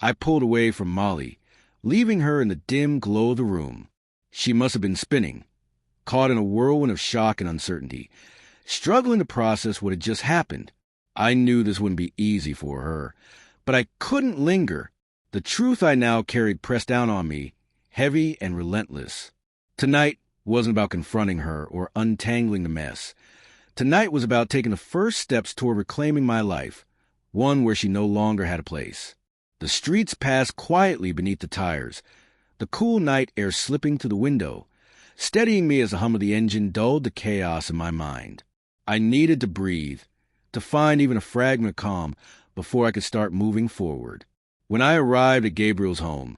I pulled away from Molly, leaving her in the dim glow of the room. She must have been spinning, caught in a whirlwind of shock and uncertainty, struggling to process what had just happened. I knew this wouldn't be easy for her, but I couldn't linger. The truth I now carried pressed down on me, heavy and relentless. Tonight wasn't about confronting her or untangling the mess. Tonight was about taking the first steps toward reclaiming my life, one where she no longer had a place. The streets passed quietly beneath the tires, the cool night air slipping through the window, steadying me as the hum of the engine dulled the chaos in my mind. I needed to breathe, to find even a fragment of calm before I could start moving forward. When I arrived at Gabriel's home,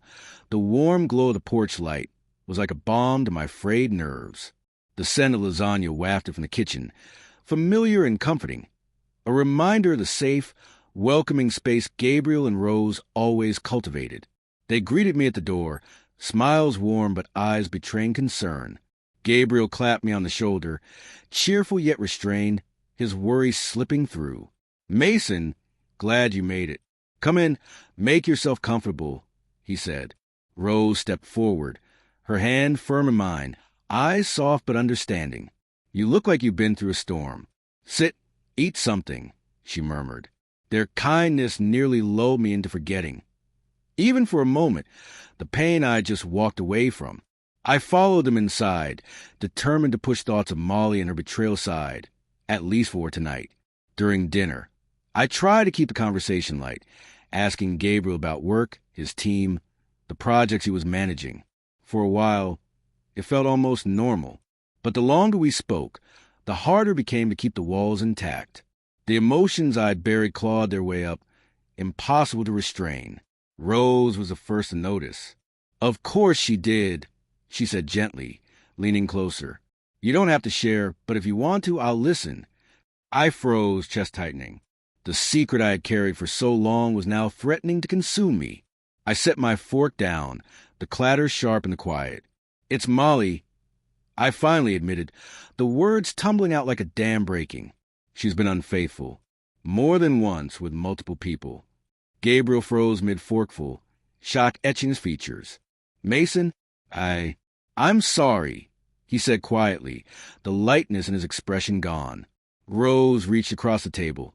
the warm glow of the porch light was like a balm to my frayed nerves. The scent of lasagna wafted from the kitchen, familiar and comforting, a reminder of the safe, welcoming space Gabriel and Rose always cultivated. They greeted me at the door, smiles warm but eyes betraying concern. Gabriel clapped me on the shoulder, cheerful yet restrained, his worry slipping through. "Mason, glad you made it. Come in, make yourself comfortable," he said. Rose stepped forward, her hand firm in mine, eyes soft but understanding. "You look like you've been through a storm. Sit, eat something," she murmured. Their kindness nearly lulled me into forgetting, even for a moment, the pain I had just walked away from. I followed them inside, determined to push thoughts of Molly and her betrayal aside, at least for tonight. During dinner, I tried to keep the conversation light, asking Gabriel about work, his team, the projects he was managing. For a while, it felt almost normal. But the longer we spoke, the harder it became to keep the walls intact. The emotions I had buried clawed their way up, impossible to restrain. Rose was the first to notice. "Of course she did," she said gently, leaning closer. "You don't have to share, but if you want to, I'll listen." I froze, chest tightening. The secret I had carried for so long was now threatening to consume me. I set my fork down, the clatter sharp in the quiet. "It's Molly," I finally admitted, the words tumbling out like a dam breaking. "She's been unfaithful. More than once with multiple people." Gabriel froze mid-forkful, shock etching his features. "Mason, I'm sorry," he said quietly, the lightness in his expression gone. Rose reached across the table,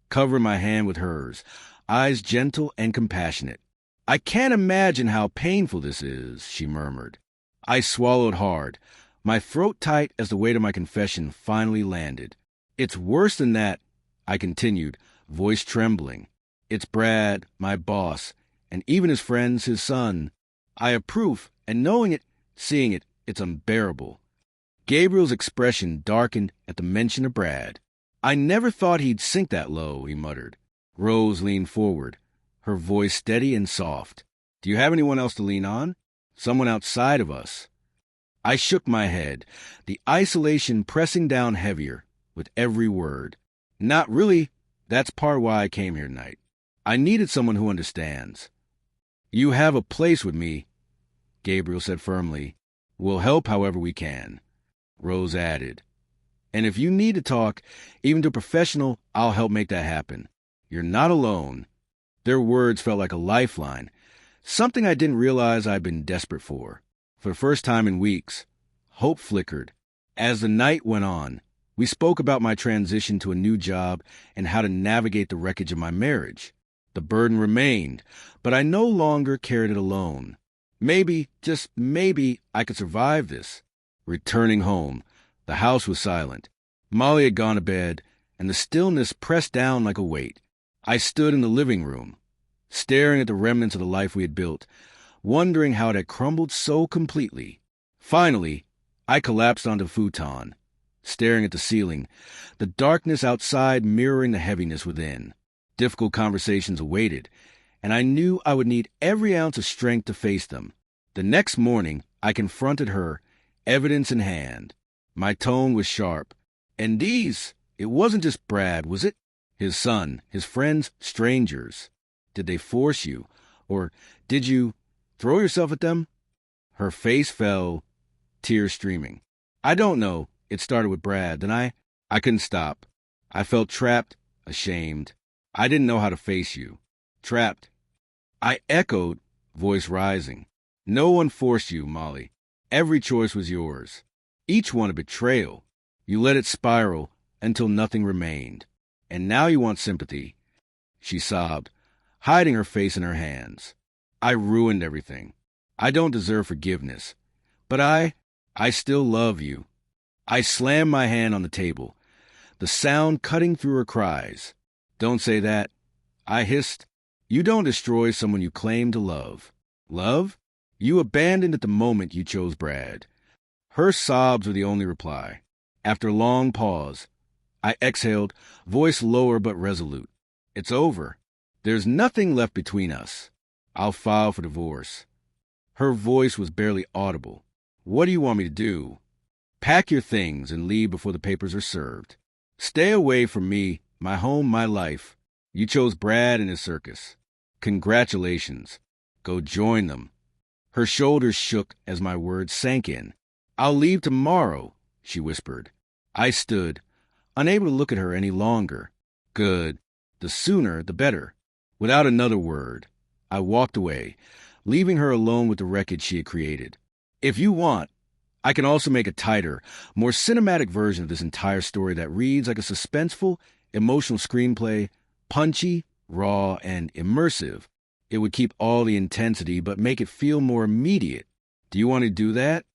covering my hand with hers, eyes gentle and compassionate. "I can't imagine how painful this is," she murmured. I swallowed hard, my throat tight as the weight of my confession finally landed. "It's worse than that," I continued, voice trembling. "It's Brad, my boss, and even his friends, his son. I have proof, and knowing it, seeing it, it's unbearable." Gabriel's expression darkened at the mention of Brad. "I never thought he'd sink that low," he muttered. Rose leaned forward, her voice steady and soft. "Do you have anyone else to lean on? Someone outside of us?" I shook my head, the isolation pressing down heavier with every word. "Not really. That's part why I came here tonight. I needed someone who understands." "You have a place with me," Gabriel said firmly. "We'll help however we can." Rose added, "And if you need to talk, even to a professional, I'll help make that happen. You're not alone." Their words felt like a lifeline, something I didn't realize I'd been desperate for. For the first time in weeks, hope flickered. As the night went on, we spoke about my transition to a new job and how to navigate the wreckage of my marriage. The burden remained, but I no longer carried it alone. Maybe, just maybe, I could survive this. Returning home, the house was silent. Molly had gone to bed, and the stillness pressed down like a weight. I stood in the living room, staring at the remnants of the life we had built, wondering how it had crumbled so completely. Finally, I collapsed onto the futon, staring at the ceiling, the darkness outside mirroring the heaviness within. Difficult conversations awaited, and I knew I would need every ounce of strength to face them. The next morning, I confronted her, evidence in hand. My tone was sharp. "And these, it wasn't just Brad, was it? His son, his friends, strangers. Did they force you? Or did you throw yourself at them?" Her face fell, tears streaming. "I don't know. It started with Brad. Then I couldn't stop. I felt trapped, ashamed. I didn't know how to face you. Trapped I echoed, voice rising. No one forced you, Molly. Every choice was yours. Each one a betrayal. You let it spiral until nothing remained. And now you want sympathy. She sobbed, hiding her face in her hands. I ruined everything. I don't deserve forgiveness. But I still love you. I slammed my hand on the table, the sound cutting through her cries. Don't say that. I hissed. You don't destroy someone you claim to love. Love? You abandoned at the moment you chose Brad. Her sobs were the only reply. After a long pause, I exhaled, voice lower but resolute. It's over. There's nothing left between us. I'll file for divorce. Her voice was barely audible. What do you want me to do? Pack your things and leave before the papers are served. Stay away from me, my home, my life. You chose Brad and his circus. Congratulations. Go join them. Her shoulders shook as my words sank in. I'll leave tomorrow, she whispered. I stood, unable to look at her any longer. Good. The sooner, the better. Without another word, I walked away, leaving her alone with the wreckage she had created. If you want, I can also make a tighter, more cinematic version of this entire story that reads like a suspenseful, emotional screenplay, punchy, raw, and immersive. It would keep all the intensity but make it feel more immediate. Do you want to do that?